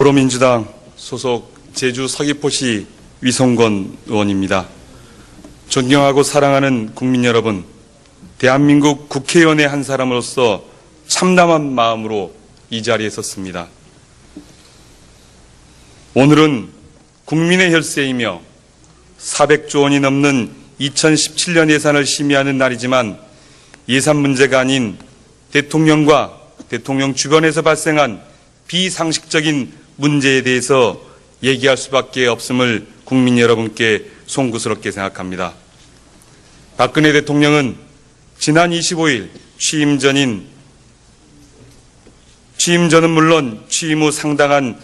더불어민주당 소속 제주 서귀포시 위성권 의원입니다. 존경하고 사랑하는 국민 여러분, 대한민국 국회의원의 한 사람으로서 참담한 마음으로 이 자리에 섰습니다. 오늘은 국민의 혈세이며 400조 원이 넘는 2017년 예산을 심의하는 날이지만 예산 문제가 아닌 대통령과 대통령 주변에서 발생한 비상식적인 문제에 대해서 얘기할 수밖에 없음을 국민 여러분께 송구스럽게 생각합니다. 박근혜 대통령은 지난 25일 취임 전은 물론 취임 후 상당한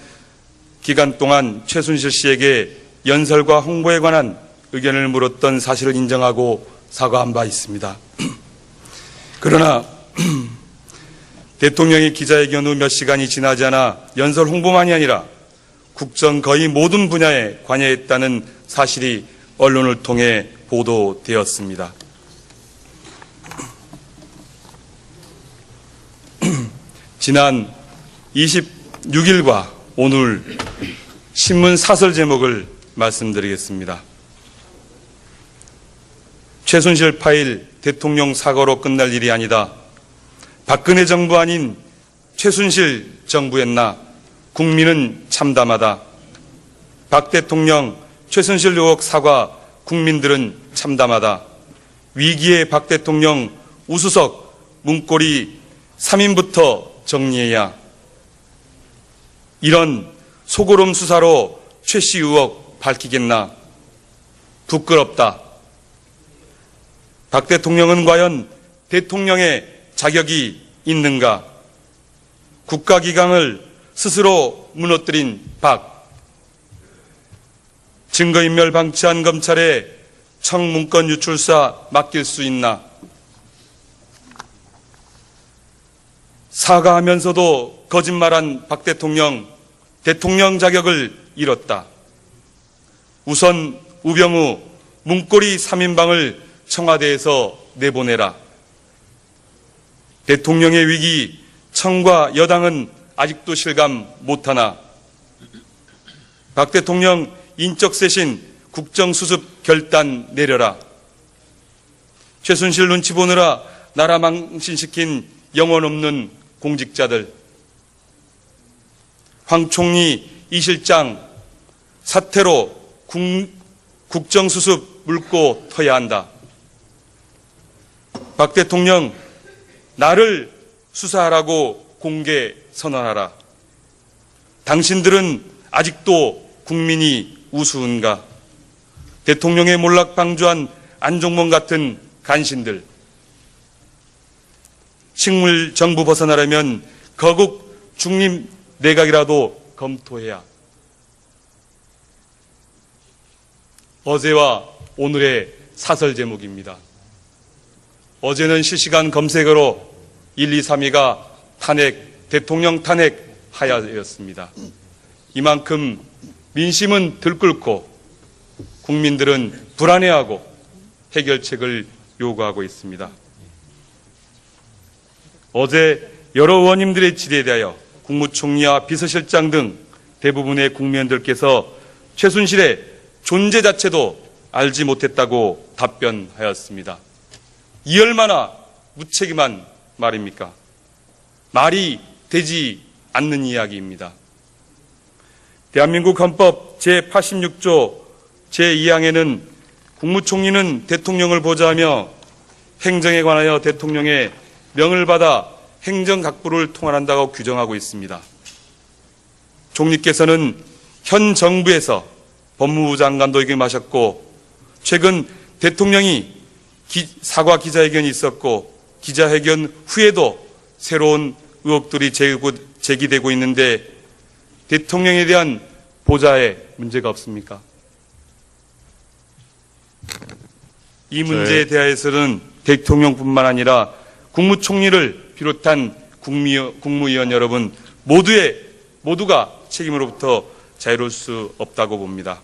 기간 동안 최순실 씨에게 연설과 홍보에 관한 의견을 물었던 사실을 인정하고 사과한 바 있습니다. 그러나 대통령이 기자회견 후 몇 시간이 지나지 않아 연설 홍보만이 아니라 국정 거의 모든 분야에 관여했다는 사실이 언론을 통해 보도되었습니다. 지난 26일과 오늘 신문 사설 제목을 말씀드리겠습니다. 최순실 파일 대통령 사과로 끝날 일이 아니다. 박근혜 정부 아닌 최순실 정부였나? 국민은 참담하다. 박 대통령 최순실 의혹 사과, 국민들은 참담하다. 위기의 박 대통령 우수석 문고리 3인부터 정리해야. 이런 소고름 수사로 최 씨 의혹 밝히겠나? 부끄럽다. 박 대통령은 과연 대통령의 자격이 있는가? 국가기강을 스스로 무너뜨린 박. 증거인멸 방치한 검찰에 청문건 유출사 맡길 수 있나? 사과하면서도 거짓말한 박 대통령, 대통령 자격을 잃었다. 우선 우병우 문고리 3인방을 청와대에서 내보내라. 대통령의 위기, 청과 여당은 아직도 실감 못하나? 박 대통령 인적 쇄신 국정수습 결단 내려라. 최순실 눈치 보느라 나라 망신시킨 영혼 없는 공직자들. 황 총리, 이 실장 사태로 국정수습 물고 터야 한다. 박 대통령, 나를 수사하라고 공개 선언하라. 당신들은 아직도 국민이 우스운가? 대통령의 몰락 방조한 안종범 같은 간신들. 식물 정부 벗어나려면 거국 중립 내각이라도 검토해야. 어제와 오늘의 사설 제목입니다. 어제는 실시간 검색어로 1, 2, 3위가 탄핵, 대통령 탄핵 하야였습니다. 이만큼 민심은 들끓고 국민들은 불안해하고 해결책을 요구하고 있습니다. 어제 여러 의원님들의 질의에 대하여 국무총리와 비서실장 등 대부분의 국민들께서 최순실의 존재 자체도 알지 못했다고 답변하였습니다. 이 얼마나 무책임한 말입니까? 말이 되지 않는 이야기입니다. 대한민국 헌법 제86조 제2항에는 국무총리는 대통령을 보좌하며 행정에 관하여 대통령의 명을 받아 행정각부를 통할한다고 규정하고 있습니다. 총리께서는 현 정부에서 법무부 장관도 역임하셨고 최근 대통령이 사과 기자회견이 있었고 기자회견 후에도 새로운 의혹들이 제기되고 있는데 대통령에 대한 보좌에 문제가 없습니까? 이 문제에 대해서는 대통령뿐만 아니라 국무총리를 비롯한 국무위원 여러분 모두가 책임으로부터 자유로울 수 없다고 봅니다.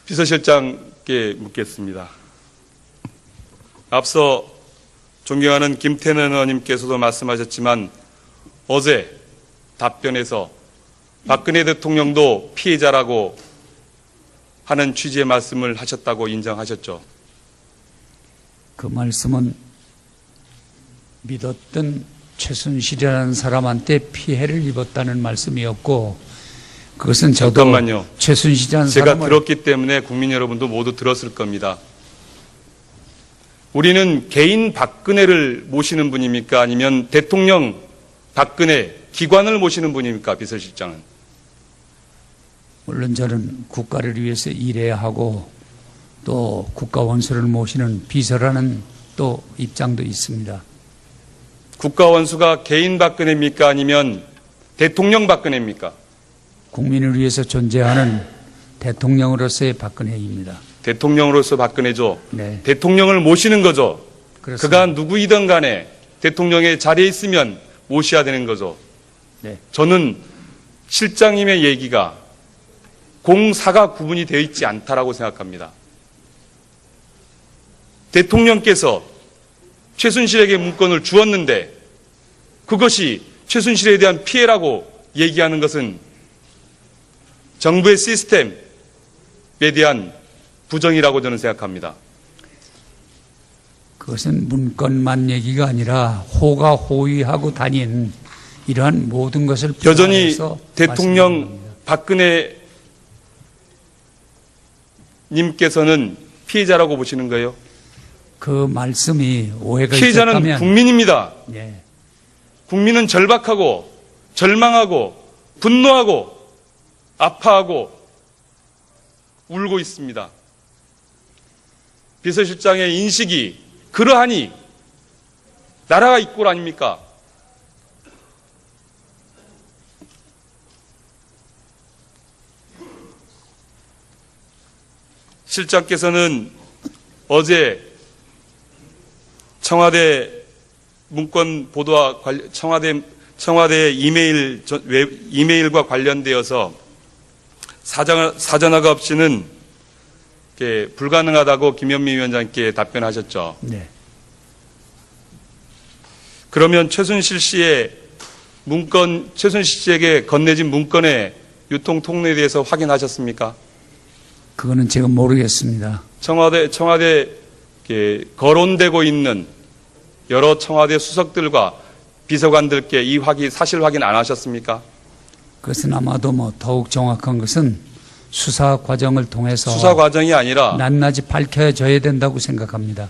비서실장께 묻겠습니다. 앞서 존경하는 김태년 의원님께서도 말씀하셨지만 어제 답변에서 박근혜 대통령도 피해자라고 하는 취지의 말씀을 하셨다고 인정하셨죠. 그 말씀은 믿었던 최순실이라는 사람한테 피해를 입었다는 말씀이었고, 그것은 저도 잠깐만요. 최순실이라는 제가 사람을 들었기 때문에 국민 여러분도 모두 들었을 겁니다. 우리는 개인 박근혜를 모시는 분입니까? 아니면 대통령 박근혜 기관을 모시는 분입니까? 비서실장은. 물론 저는 국가를 위해서 일해야 하고 또 국가 원수를 모시는 비서라는 또 입장도 있습니다. 국가 원수가 개인 박근혜입니까? 아니면 대통령 박근혜입니까? 국민을 위해서 존재하는 대통령으로서의 박근혜입니다. 대통령으로서 박근혜죠. 네, 대통령을 모시는 거죠. 그렇습니다. 그가 누구이든 간에 대통령의 자리에 있으면 모셔야 되는 거죠. 네. 저는 실장님의 얘기가 공사가 구분이 되어 있지 않다라고 생각합니다. 대통령께서 최순실에게 문건을 주었는데 그것이 최순실에 대한 피해라고 얘기하는 것은 정부의 시스템에 대한 부정이라고 저는 생각합니다. 그것은 문건만 얘기가 아니라 호가 호위하고 다닌 이러한 모든 것을 여전히 포함해서 대통령 말씀드리는 겁니다. 박근혜 님께서는 피해자라고 보시는 거예요? 그 말씀이 오해가 피해자는 있었다면 국민입니다. 예, 국민은 절박하고 절망하고 분노하고 아파하고 울고 있습니다. 비서실장의 인식이 그러하니 나라가 이 꼴 아닙니까? 실장께서는 어제 청와대 문건 보도와 청와대 이메일과 관련되어서 사전화가 없이는 불가능하다고 김현미 위원장께 답변하셨죠. 네. 그러면 최순실 씨에게 건네진 문건의 유통 통로에 대해서 확인하셨습니까? 그거는 제가 모르겠습니다. 청와대 거론되고 있는 여러 청와대 수석들과 비서관들께 이 사실 확인 안 하셨습니까? 그것은 아마도 더욱 정확한 것은 수사 과정을 통해서 수사 과정이 아니라 낱낱이 밝혀져야 된다고 생각합니다.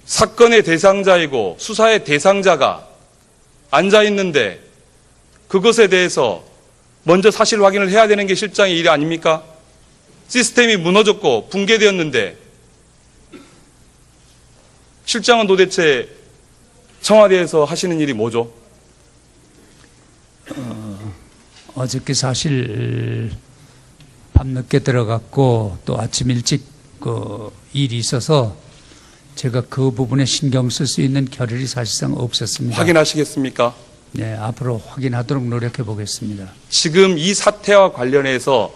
사건의 대상자이고 수사의 대상자가 앉아 있는데 그것에 대해서 먼저 사실 확인을 해야 되는 게 실장의 일이 아닙니까? 시스템이 무너졌고 붕괴되었는데 실장은 도대체 청와대에서 하시는 일이 뭐죠? 어저께 사실 밤늦게 들어갔고 또 아침 일찍 일이 있어서 제가 그 부분에 신경 쓸 수 있는 겨를이 사실상 없었습니다. 확인하시겠습니까? 네, 앞으로 확인하도록 노력해 보겠습니다. 지금 이 사태와 관련해서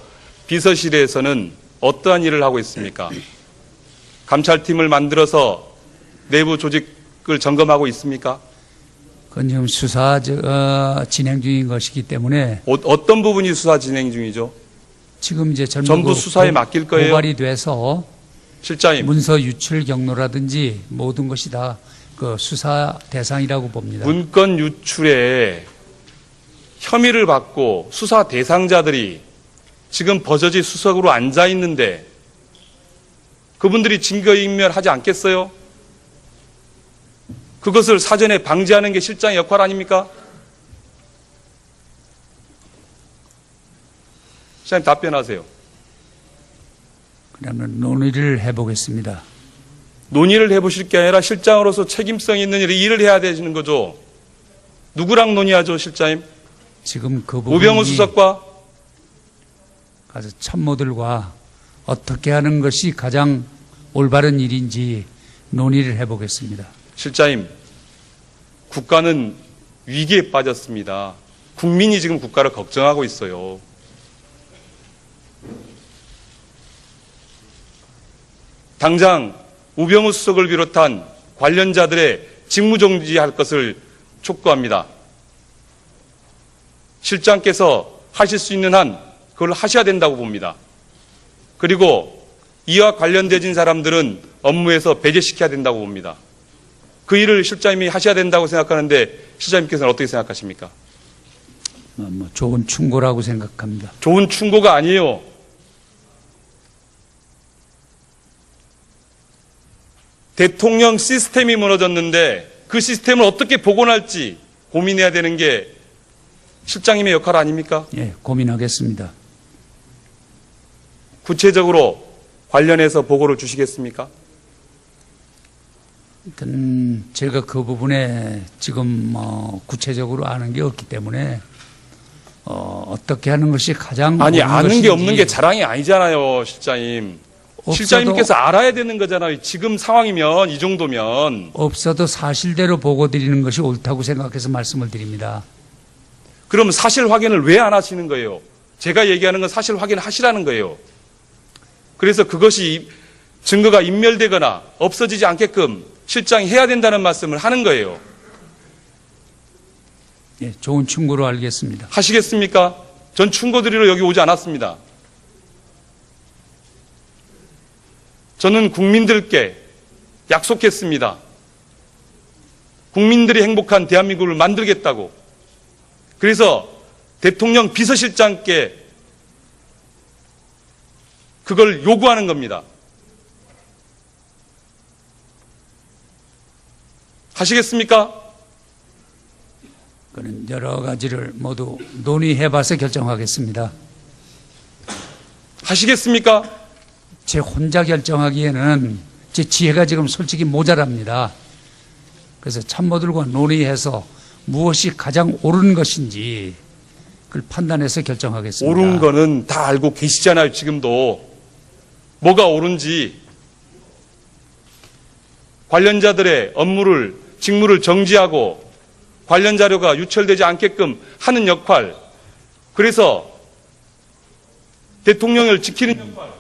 비서실에서는 어떠한 일을 하고 있습니까? 감찰팀을 만들어서 내부 조직을 점검하고 있습니까? 그건 지금 수사 진행 중인 것이기 때문에 어떤 부분이 수사 진행 중이죠? 지금 이제 전부 수사에 맡길 거예요? 고발이 돼서 실장님, 문서 유출 경로라든지 모든 것이 다 그 수사 대상이라고 봅니다. 문건 유출에 혐의를 받고 수사 대상자들이 지금 버젓이 수석으로 앉아 있는데 그분들이 증거인멸하지 않겠어요? 그것을 사전에 방지하는 게 실장의 역할 아닙니까? 실장님 답변하세요. 그러면 논의를 해보겠습니다. 논의를 해보실 게 아니라 실장으로서 책임성 있는 일을 해야 되는 거죠. 누구랑 논의하죠, 실장님? 지금 그 부분이 우병우 수석과 가서 참모들과 어떻게 하는 것이 가장 올바른 일인지 논의를 해보겠습니다. 실장님, 국가는 위기에 빠졌습니다. 국민이 지금 국가를 걱정하고 있어요. 당장 우병우 수석을 비롯한 관련자들의 직무정지할 것을 촉구합니다. 실장께서 하실 수 있는 한 그걸 하셔야 된다고 봅니다. 그리고 이와 관련되진 사람들은 업무에서 배제시켜야 된다고 봅니다. 그 일을 실장님이 하셔야 된다고 생각하는데 실장님께서는 어떻게 생각하십니까? 좋은 충고라고 생각합니다. 좋은 충고가 아니에요. 대통령 시스템이 무너졌는데 그 시스템을 어떻게 복원할지 고민해야 되는 게 실장님의 역할 아닙니까? 예, 고민하겠습니다. 구체적으로 관련해서 보고를 주시겠습니까? 일단 제가 그 부분에 지금 구체적으로 아는 게 없기 때문에 어떻게 하는 것이 가장 아니, 옳은 아는 게 없는 것인지 게 자랑이 아니잖아요, 실장님. 없어도- 실장님께서 알아야 되는 거잖아요. 지금 상황이면, 이 정도면. 없어도 사실대로 보고 드리는 것이 옳다고 생각해서 말씀을 드립니다. 그럼 사실 확인을 왜 안 하시는 거예요? 제가 얘기하는 건 사실 확인을 하시라는 거예요. 그래서 그것이 증거가 인멸되거나 없어지지 않게끔 실장이 해야 된다는 말씀을 하는 거예요. 예, 좋은 충고로 알겠습니다. 하시겠습니까? 전 충고 드리러 여기 오지 않았습니다. 저는 국민들께 약속했습니다. 국민들이 행복한 대한민국을 만들겠다고. 그래서 대통령 비서실장께 그걸 요구하는 겁니다. 하시겠습니까? 그는 여러 가지를 모두 논의해봐서 결정하겠습니다. 하시겠습니까? 제 혼자 결정하기에는 제 지혜가 지금 솔직히 모자랍니다. 그래서 참모들과 논의해서 무엇이 가장 옳은 것인지 그걸 판단해서 결정하겠습니다. 옳은 거는 다 알고 계시잖아요, 지금도. 뭐가 옳은지. 관련자들의 업무를, 직무를 정지하고 관련 자료가 유출되지 않게끔 하는 역할. 그래서 대통령을 지키는 역할.